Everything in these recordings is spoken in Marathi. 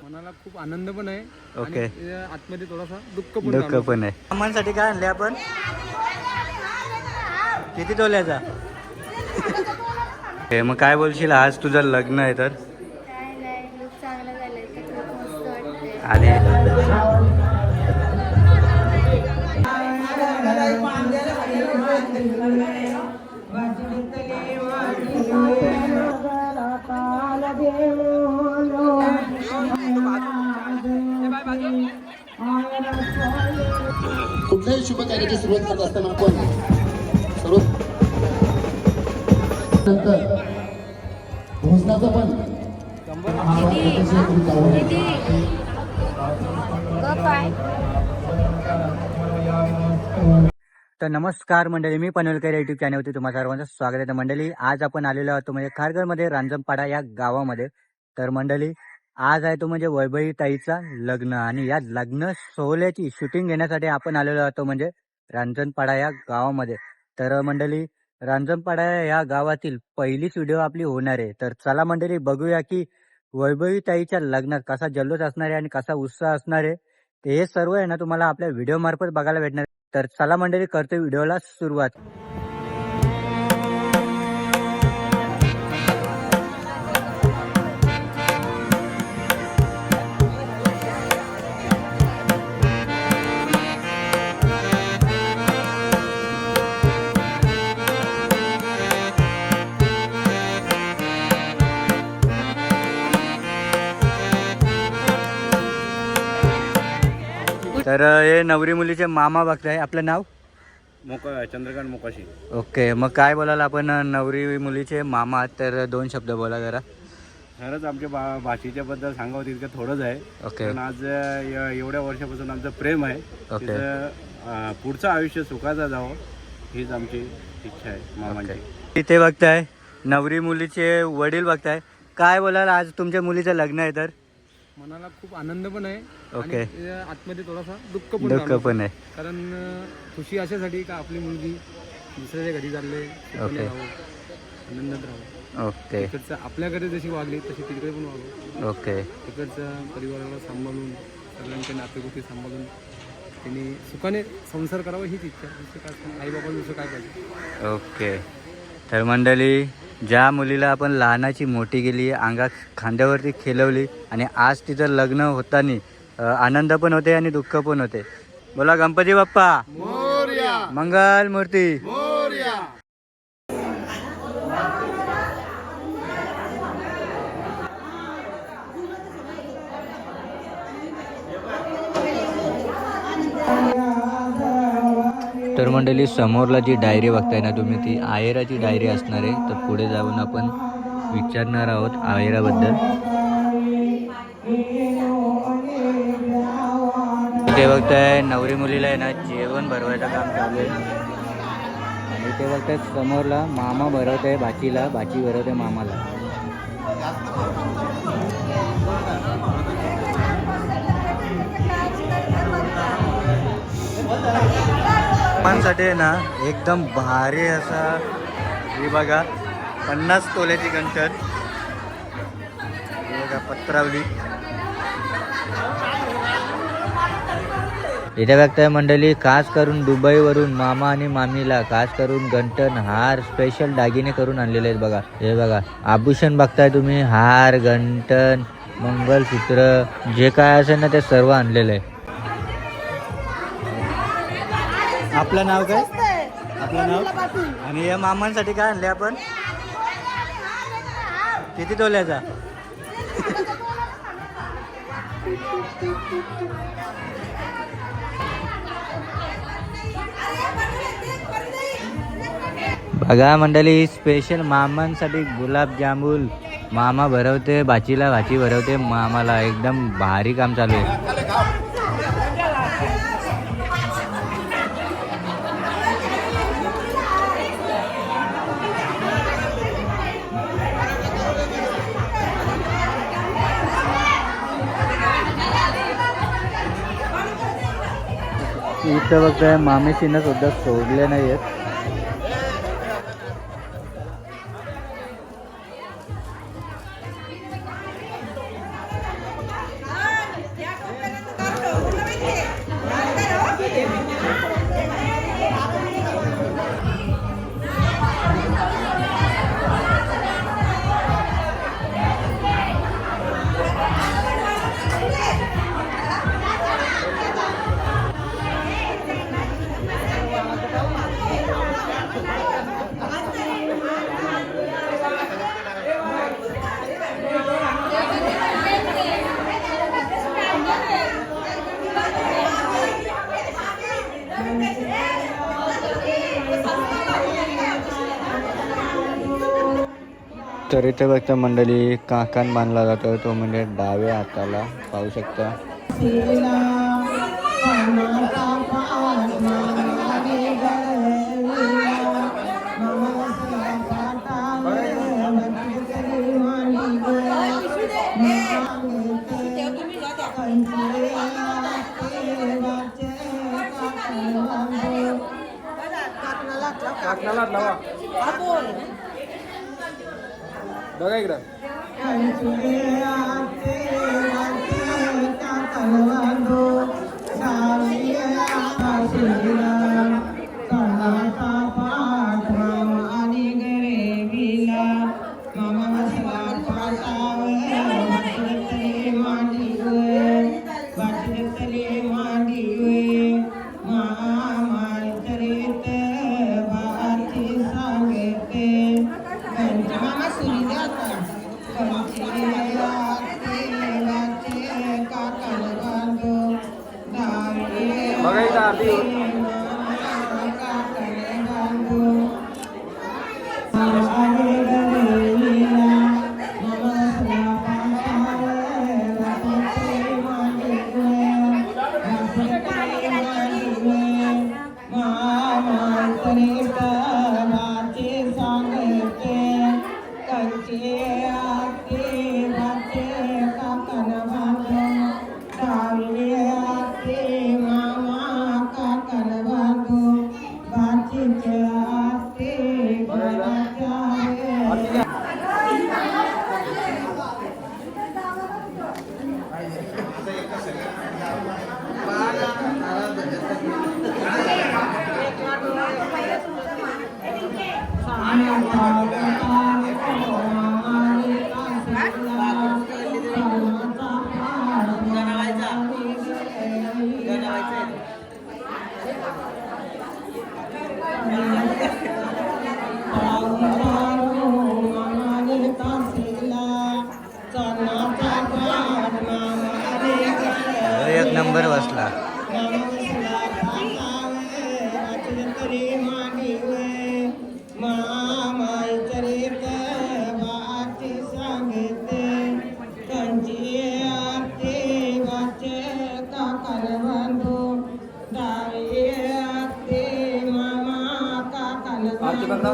मनाला खूप आनंद पण आहे. ओके. आणि आतमध्ये थोडासा दुःख पण दुःख पण आहे. मामांसाठी काय आणले आपण? किती तोल्याचा? हे मग काय बोलशील, आज तुझं लग्न आहे तर? काय नाही, खूप चांगलं झालंय, खूप मस्त वाटतंय. आणि कुठल्याही शुभ कार्याची सुरुवात करत असताना आपण सर्व नंतर भोजनाचं पण तर नमस्कार मंडळी, मी पनवेलकर यूट्यूब चॅनलवरती तुम्हा सर्वांचं स्वागत आहे. तर मंडळी, आज आपण आलेलो आहोत म्हणजे खारघरमध्ये रांजणपाडा या गावामध्ये. तर मंडळी, आज आहे तो म्हणजे वैभवी ताईचा लग्न आणि या लग्न सोहळ्याची शूटिंग घेण्यासाठी आपण आलेलो आहोत म्हणजे रांजणपाडा या गावामध्ये. तर मंडळी, रांजणपाडा या गावातील पहिलीच व्हिडिओ आपली होणार आहे. तर चला मंडळी, बघूया की वैभवी ताईच्या लग्नात कसा जल्लोष असणार आहे आणि कसा उत्साह असणार आहे. ते हे सर्व आहे ना तुम्हाला आपल्या व्हिडिओ मार्फत बघायला भेटणार. तर चला मंडळी, करतो व्हिडिओला सुरुवात. तर हे नवरी मुलीचे मामा बघताय. आपलं नाव? चंद्रकांत मोकाशी. ओके. मग काय बोलाल आपण, नवरी मुलीचे मामा, तर दोन शब्द बोला जरा. खरंच आमच्या भाषेच्या बद्दल सांगावं तितकं थोडंच आहे. ओके. पण आज एवढ्या वर्षापासून आमचं प्रेम आहे. ओके. तिचं पुढचं आयुष्य सुखाचं जावं हीच आमची इच्छा आहे मामांची. इथे बघताय नवरी मुलीचे वडील बघताय. काय बोलाल, आज तुमच्या मुलीचं लग्न आहे तर? मनाला खूप आनंद पण आहे. ओके. आणि आतमध्ये थोडासा दुःख दुःख पण आहे. कारण खुशी अशासाठी का आपली मुलगी दुसऱ्याच्या घरी चालले, ओके. आनंदात राहू. ओके. तिकडचं आपल्याकडे जशी वागली तशी तिकडे पण वागू. ओके. तिकडचं परिवाराला सांभाळून, सगळ्यांचे नातेगोती सांभाळून त्यांनी सुखाने संसार करावा हीच इच्छा. दुसरं काय, आई बाबा दुसरं काय पाहिजे. ओके. तर मंडळी, ज्या मुलीला आपण लहानाची मोठी केली, अंगा खांद्यावरती खेळवली आणि आज तिचं लग्न होताना आनंद पण होते आणि दुःख पण होते. बोला गणपती बाप्पा मोरया, मंगल मूर्ती मोरया. तर मंडळी, समोरला जी डायरी बघताय ना तुम्ही, ती आयराची डायरी असणार आहे. तर पुढे जाऊन आपण विचारणार आहोत आयराबद्दल. इथे बघताय नवरी मुलीला आहे ना जेवण भरवायचं काम चालू आहे. आणि इथे बघताय समोरला मामा भरवत आहे भाचीला, भाची भरवत आहे मामाला. साठी आहे ना एकदम भारी असा, ही बघा 50 तोल्याची गंठण, ही बघा पत्रावली. इथे बघताय मंडळी, खास करून दुबईवरून मामा आणि मामीला खास करून गंठण, हार, स्पेशल दागिने करून आणलेले आहेत. बघा, हे बघा आभूषण बघताय तुम्ही, हार, गंठण, मंगलसूत्र, जे काय असेल ना ते सर्व आणलेलं आहे. आपलं नाव काय? आपलं नाव? आणि या मामांसाठी काय आणले आपण? किती तोल्याचा? बघा मंडळी, स्पेशल मामांसाठी गुलाबजामुन मामा भरवते भाचीला, भाची भरवते मामाला. एकदम भारी काम चालू आहे. इथं बघताय मामेशीनं सुद्धा सोडले नाही आहेत. तर इथे बघता मंडळी काकान बांधला जातो तो म्हणजे डाव्या हाताला पाहू शकता. काकणाला लावा बघा इकडं. बघा इथं आरती एक नंबर बसला. आरती बघा.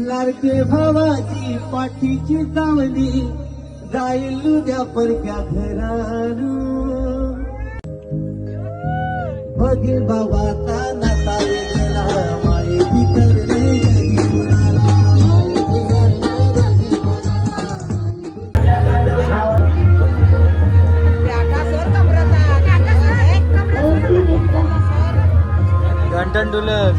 लाडके भावाची पाठीची जावली जाईल उद्या परक्या घरानू बघे बाबाचा नाता वेगळा मायेची करणे जगी मुलाला घंटन डुलस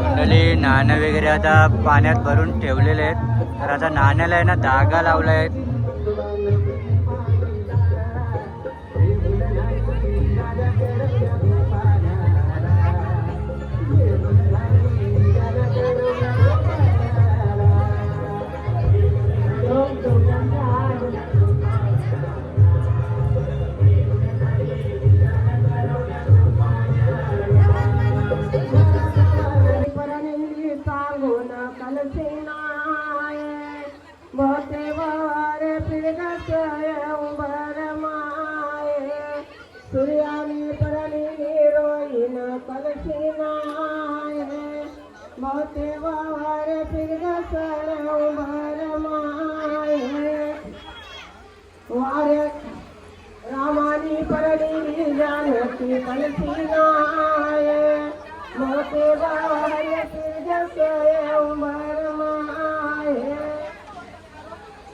मंडळी नाणं वगैरे आता पाण्यात भरून ठेवलेले आहेत. तर आता नाण्याला आहे ना धागा लावला आहे. सूर्यानी परणी रोईन कलशीनाय बहुते वावर फिरगसर भरमाय वारे रामानी परणी जानकी कलशीनाय बहुते वावर फिरगसर भरमाय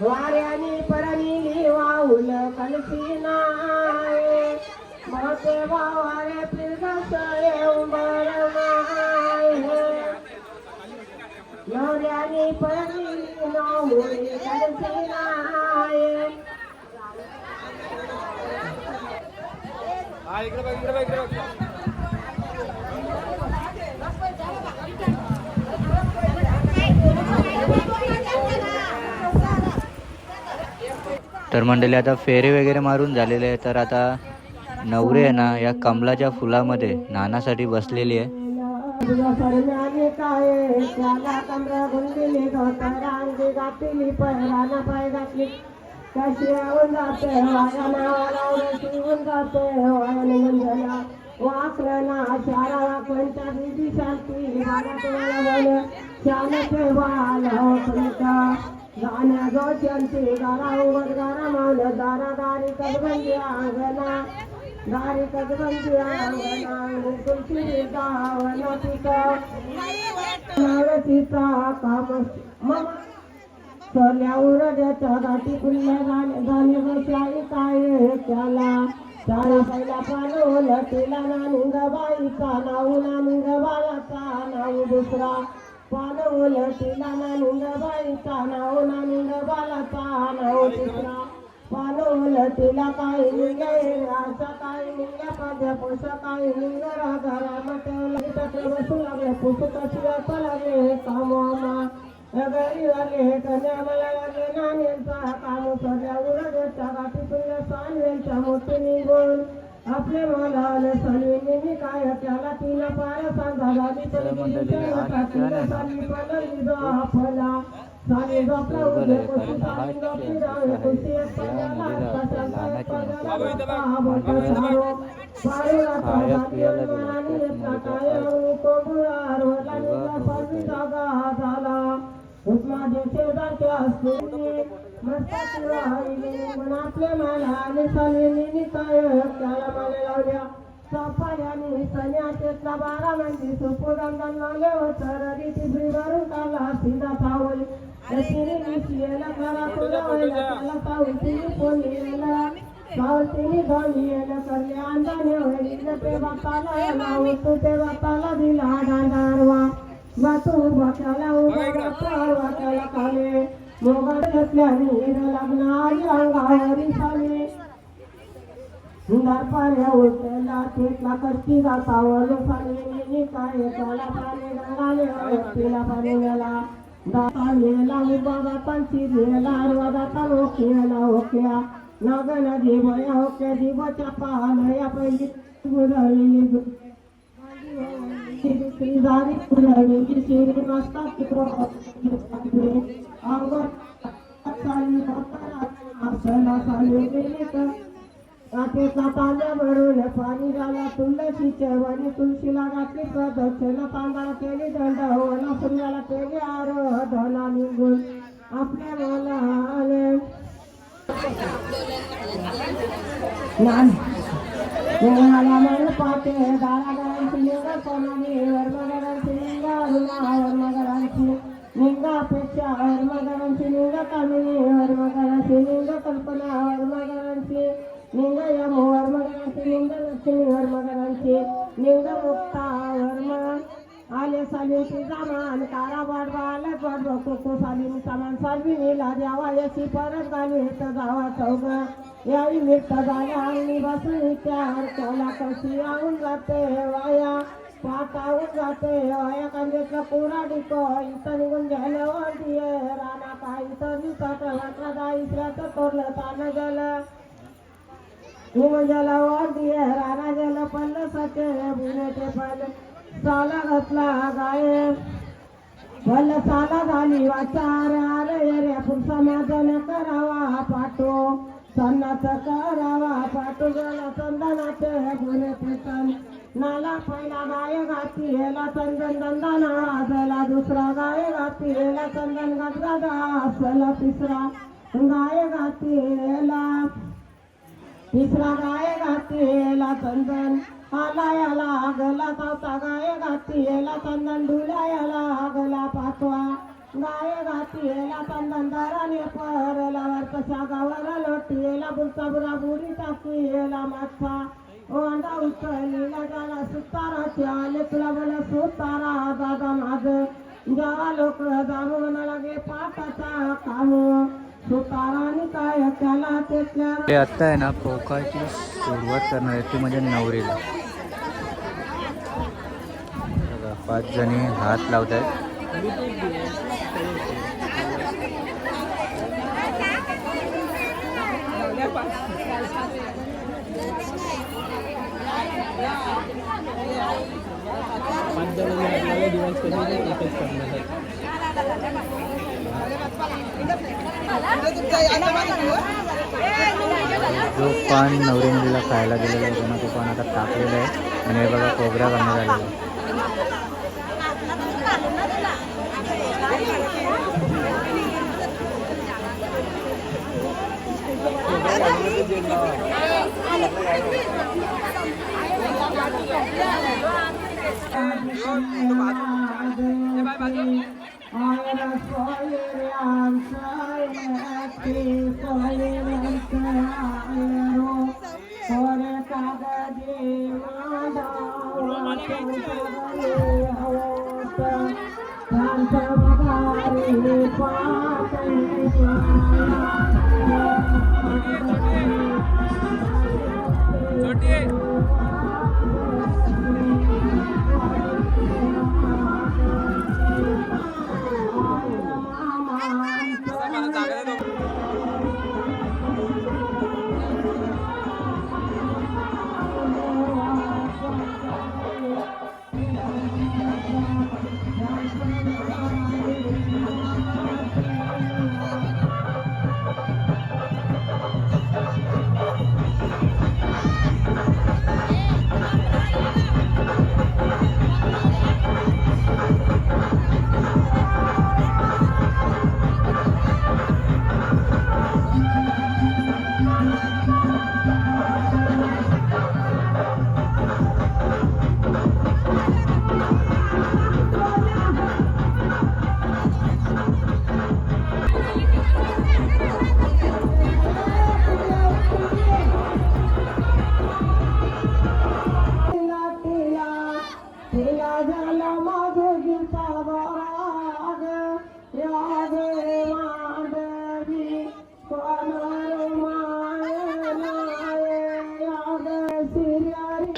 वाऱ्यानी परणी वाहुल कलशीनाय मोठे भावारे फिरदसळे उंबर माय नवऱ्याने पडली नवरी करते नाय तर मंडळी आता फेरे वगैरे मारून झालेले आहे. तर आता नवरी आहे ना या कमलाच्या फुलामध्ये नाण्यासाठी बसलेली आहे. सरम्याने काय त्याला कमरा गुंडीली धोतरांगी घातली पहिराना पाय घातली कशी येऊन जाते वाया नावाला उलटून जाते वाया निघून वाकरना शाळा कोणत्या दिदी शांती तुम्हाला बोल शान ठेवाला तुमचा गाण्या गोष्यांची गारा उघड गारा मान दारा दारी कदबंदी अंगणा दारी कदबंदी अंगणा तुमची गावना तिचा काम मग सोल्या उरड्याच्या गाठी फुलल्या गाणे बसलाई काय त्याला त्याला पहिला पानवल तिला नानिंग बाईचा नाव नानिंग बाळाचा नाव दुसरा पानवल तिला नानिंग बाईचा नाव नानिंग बाळाचा नाव तिसरा पानवल तिला काही निघे असा काही निघ्या पाद्या पोषा काही निघ घरा मटवलं तत्र बसू लागले पुसू कशी लागले कामामा घरी लागले कन्या मला लागले नाण्यांचा काम सध्या उरड्याच्या गाठी तुझ्या सानवेलच्या मोठी निघून आपले मला सलवेनी काय त्याला तिला पाया सांगा झाली साली पडली फला साली झोपला उद्या कशी साली झोपली जावे कशी एक पडल्याला माझे शेजारचे असले मस्ताची वाहिली पण आपले मला आणि सलिनी काय त्याला मला लावल्या सापाऱ्याने सन्यासेतला 12 म्हणजे सुपुरंगण लावले होतं रीती भरून काला सीधा सावली तिने शियला खरा कोणावला त्याला सावतीने फोन लिहिला सावतीने धोनी येणं करले अंदाने होईल ते बापाला लावू तू ते बापाला दिला डांडारवा वातू वाटाला वाटाला खाले मोबाईल घेतल्याने हिर लग्नारी अंगावरी साले पाण्या उठला तेटला करती जातावर साले काय त्याला पाणी गंगाले तिला पाणी गेला दाता मेला उभा दातांची गेला अर्वा दाता ओकेला ओक्या नाग नदी भया ओक्या दिवच्या पाहणया पहिली गुरळी श्रीधारी फुलवली श्री मस्ताची अंगर साली आपला साली गेली तर काठेचा तांब्या भरून पाणी झाला तुळशीच्या वनी तुळशीला घातली प्रदक्षिणा तांदळा केली दंड होना सूर्याला केली आरोधना निघून आपल्या मला आले मला मन पाते दारादारांची लिंग सोनाली वर्मगरांची लिंग अरुणा वर्मगरांची लिंगापेक्षा वर्मगरांची लिंग कामिनी वर्मगरांची लिंग कल्पना वर्मगरांची लिंग यम वर्मगरांची लिंग लक्ष्मी वर्मगरांची लिंग मुक्ता वर्म आले सालीची जामान काराबाड आले पड कोको सालीन सामान सालविनीला द्यावा याची परत गाणी येत जावा चौग याही मिळत झाल्या आणि बसून त्यावर कोला कशी येऊन जाते वाया पाटावून जाते वाया कांद्यातला पुरा डिको इथं निघून गेल्यावर दिये राणा काही तर दिसत वाटला जायचं तोरलं तानं गेलं निघून गेला वर दिये राणा गेलं पडलं सटे बुनेचे पडलं साला घातला गाय भल साला झाली वाचार अरे रे पुरुषा माझा न करावा पाठो सन्नाचा करावा पाठो गेला चंदनाचे गुन्हे पेटन नाला पहिला गाय घाती हेला चंदन दंदाना झाला दुसरा गाय घाती हेला चंदन गदगदा असला तिसरा गाय घाती हेला तिसरा गाय घाती हेला चंदन आला याला गला चौथा गाय घाती हेला चंदन डुला याला गला पाचवा गाय घाती हेला चंदन दाराने परला वर कशा गावाला लोटी हेला बुलचा बुरा बुरी टाकी हेला माथा ओंडा उचलला झाला सुताराच्या लेकला मला सुतारा दादा माझ जेव्हा लोक जाणून लागे पाटाचा काम सुताराने काय त्याला तेथल्या ते आत्ता आहे ना पोकाची सुरुवात करणार आहे ती म्हणजे नवरीला. बघा, 5 जणी हात लावत आहेत. दिवस कधी एकच करणार आहे. जो पान नवरी मुलीला खायला दिलेला होता ना तो पान आता टाकलेला आहे आणि हे बघा खोबरा करण्यात आलेला आहे.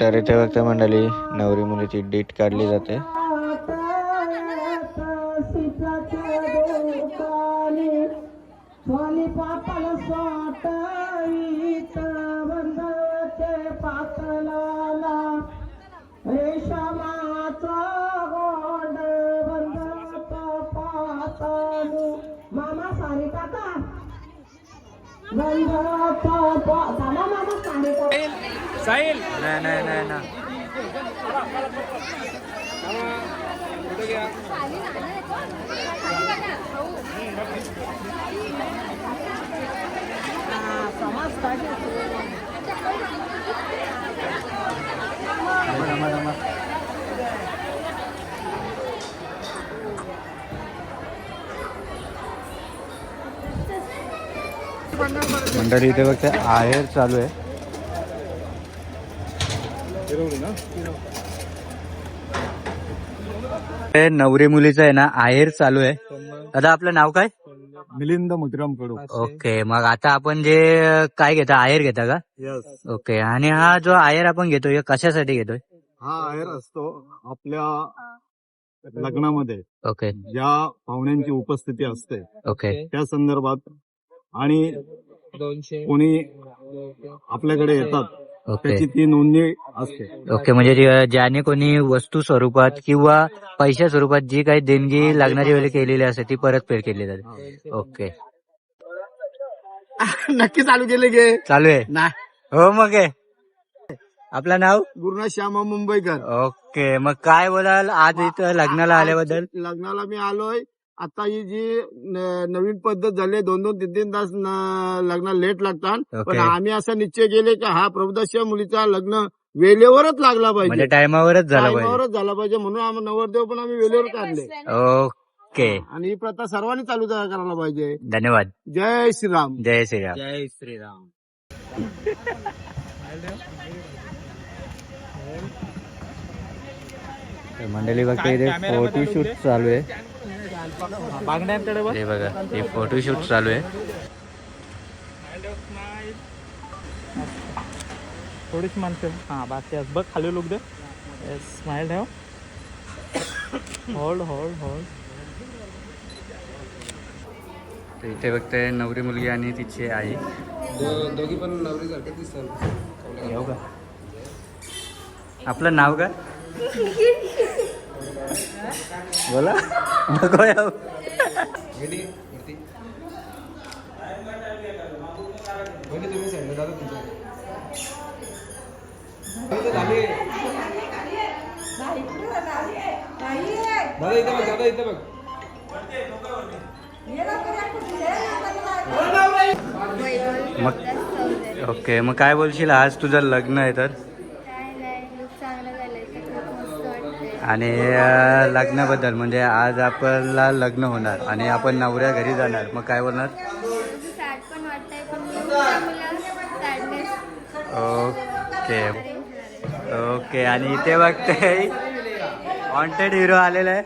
तर इथे फक्त मंडळी नवरी मुलीची डेट काढली जाते. स्वाली पातळ स्वाटवीत बंधते पातळाला रेशमाचा गोंड बंधत पातळू मामा सारी काका बंधत मामा सारी काका साहिल नाही ना मंडळी इथे फक्त आहेर चालू आहे. नवरी मुलीचं आहे ना आहेर चालू आहे. दादा आपलं नाव काय? मिलिंद मुद्राम कडू. ओके, मग आता आपण जे काय घेता आहेर घेता का? यस. ओके, आणि हा जो आहेर आपण घेतोय हे कशासाठी घेतोय? हा आहेर असतो आपल्या लग्नामध्ये ओके ज्या पाहुण्यांची उपस्थिती असते ओके त्या संदर्भात आणि 200 कोणी आपल्याकडे येतात ओके त्याची ती नोंदणी असते. ओके, म्हणजे ज्याने कोणी वस्तू स्वरूपात किंवा पैशा स्वरूपात जी काही देणगी लागणारी वेळी केलेली असते ती परतफेड केली जाते. ओके, नक्की चालू केले गे चालू आहे नाही. हो. मग आहे आपलं नाव? गुरुनाथ श्यामा मुंबईकर. ओके, मग काय बोलाल आज इथं लग्नाला आल्याबद्दल? लग्नाला मी आलोय. आता ही जी नवीन पद्धत झाली 2-2-3-3 तास लग्न लेट लागतात, पण ओके. आम्ही असा निश्चय केले की हा प्रभुदास मुलीचा लग्न वेळेवरच लागला म्हणजे पाहिजे, टायमावरच झालं पाहिजे. टायमावरच झाला पाहिजे, म्हणून आम्ही नवरदेव पण आम्ही वेळेवर काढले. ओके, आणि ही प्रथा सर्वांनी चालू करायला पाहिजे. धन्यवाद. जय श्रीराम. जय श्रीराम. जय श्रीराम. तर मंडळी बघता इथे फोटोशूट चालू आहे. हे बघा हे फोटोशूट चालू आहे. थोडीच माणसं हां बाकी आज बघ खाली लोक दे स्माइल ठेव होल्ड होल्ड होल्ड. तर इथे बघताय नवरी मुलगी आणि तिची आई. दोघी पण नवरीसारखे दिसतात. येऊ का? आपलं नाव काय? बोला नको येऊ. तुम्ही सांगा दादा तुमच्या दादा इथं बघ दादा इथं बघ. मग ओके मग काय बोलशील आज तुझं लग्न आहे तर काय नाही लुक चांगला झालाय तर खूप मस्त वाटतंय. आणि लग्नाबद्दल म्हणजे आज आपल्याला लग्न होणार आणि आपण नवऱ्या घरी जाणार मग काय बोलणार? सॅड पण वाटतंय पण सॅडनेस ओके ओके आणि इथे बघते वॉन्टेड हिरो आलेला आहे.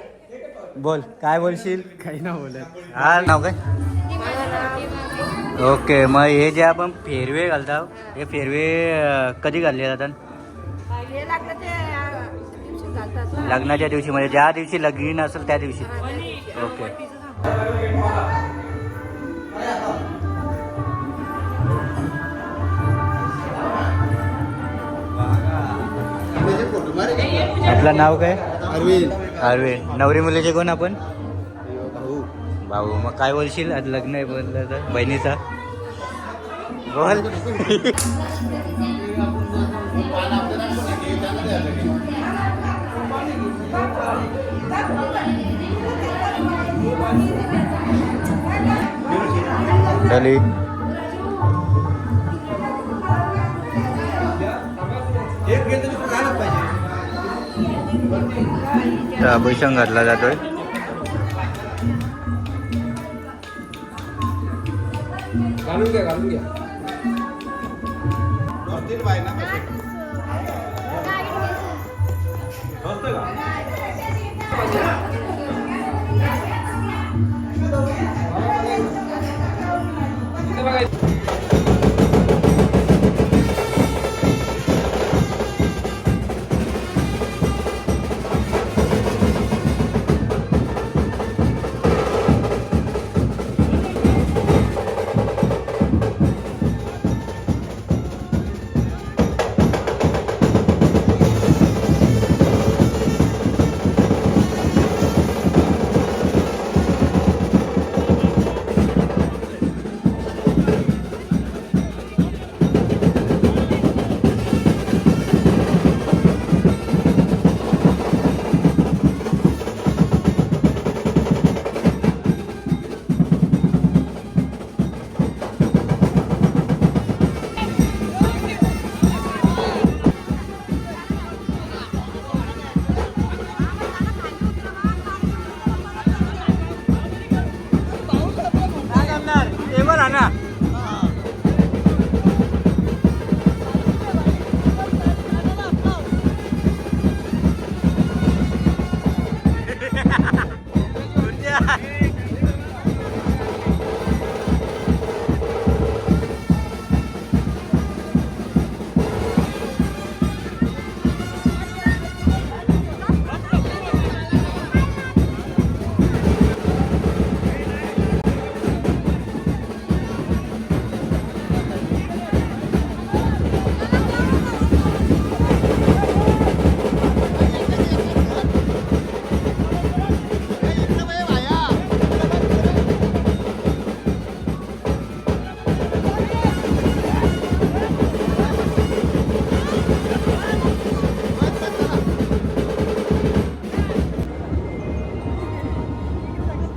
बोल काय बोलशील? काही ना बोलत. हा नाव काय? ओके मग हे जे आपण फेरवे घालतो हे फेरवे कधी घालले जातात? लग्नाच्या दिवशी म्हणजे ज्या दिवशी लग्न असेल त्या दिवशी. ओके आपलं नाव काय? अरविंद. अरविंद. नवरी मुलीचे कोण आपण? भाऊ. मग काय बोलशील आज लग्न आहे बोललं तर बहिणीचा बोल. डली तर अभिषेक घातला जातोय. घालून घ्या घालून घ्या.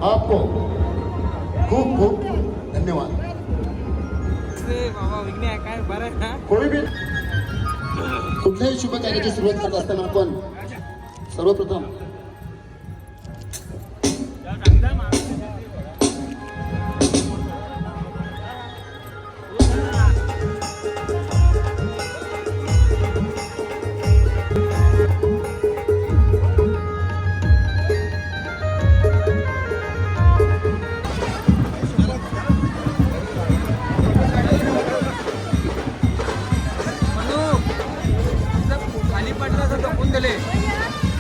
आपको खूप खूप धन्यवाद. काय बरं आहे ना. कोणी बी कुठल्याही शुभ कार्याची सुरुवात करत असताना आपण सर्वप्रथम पाटलाचं जपून दिले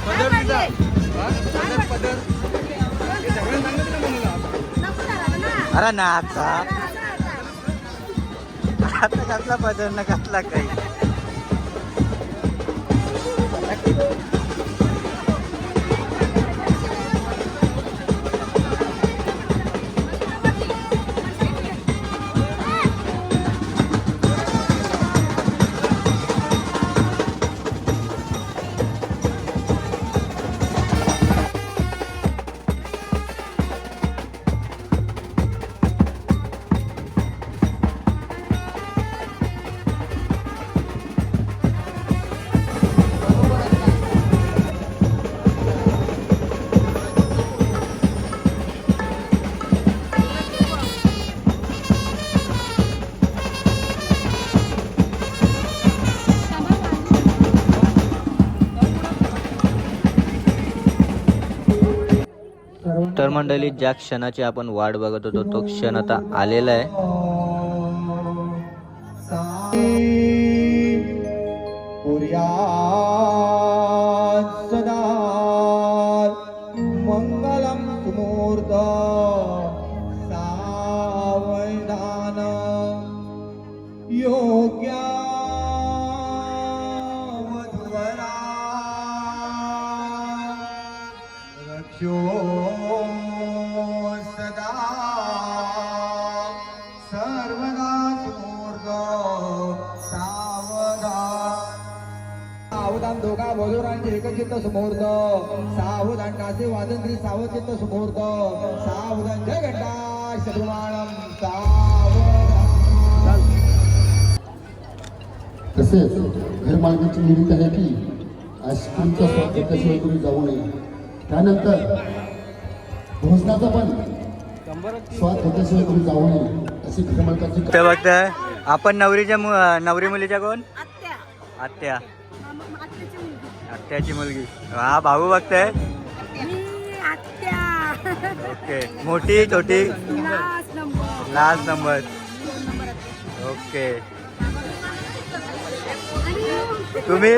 पदर तिचा पदर हे सगळं सांगितलं म्हणून अरे ना आता कसला पदर ना कसला काही. तर मंडळी ज्या क्षणाची आपण वाट बघत होतो तो क्षण आता आलेला आहे. सदा मंगलम सुमूर्त सावधान योग्य वधुवरा रक्षो सदा सर्वदा सुमूर्त सावधान. सावधान दोघा वधूरांचे एकचित्त समोर्थ सावधान कासे वादन श्री सावचित्त समोर्थ सावधान जय घंटा शत्रुमाणम सावधान. तसेच घर मालकाची विनंती आहे की आईस्क्रीमचा स्वाद घेतल्याशिवाय तुम्ही जाऊ नये. त्यानंतर भोजनाचा पण स्वाद घेतल्याशिवाय तुम्ही जाऊ नये अशी घर मालकाची. ते बघताय आपण नवरी मुलीच्या कोण? आत्या. आत्याची मुलगी. हा भाऊ बघताय. ओके. मोठी छोटी? Last number. ओके. तुम्ही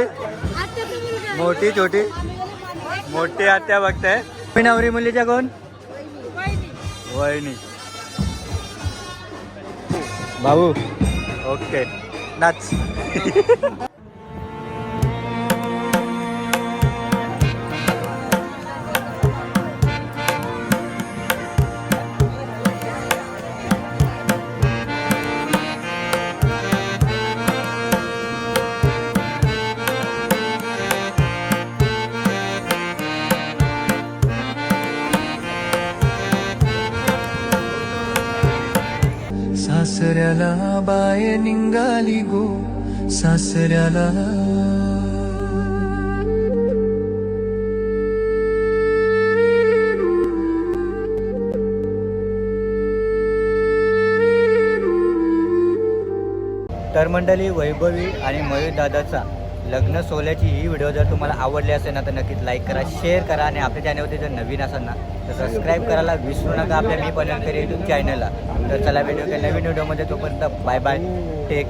मोठी छोटी? मोठी आत्या बघताय. तुम्ही नवरी मुलीच्या कोण? वहिनी. भाऊ. ओके. नाच. सासऱ्याला बाय निघाली गो सासऱ्याला. तर मंडळी वैभवी आणि मयूर दादाचा लग्न सोहळ्याची ही व्हिडिओ जर तुम्हाला आवडली असेल ना तर नक्कीच लाईक करा, शेअर करा आणि आपल्या चॅनलवरती जर नवीन असाल ना तर सबस्क्राईब करायला विसरू नका आपल्या मी पनवेलकर यूट्यूब चॅनलला. तर चला भेटू नवीन व्हिडिओमध्ये. तोपर्यंत बाय बाय. टेक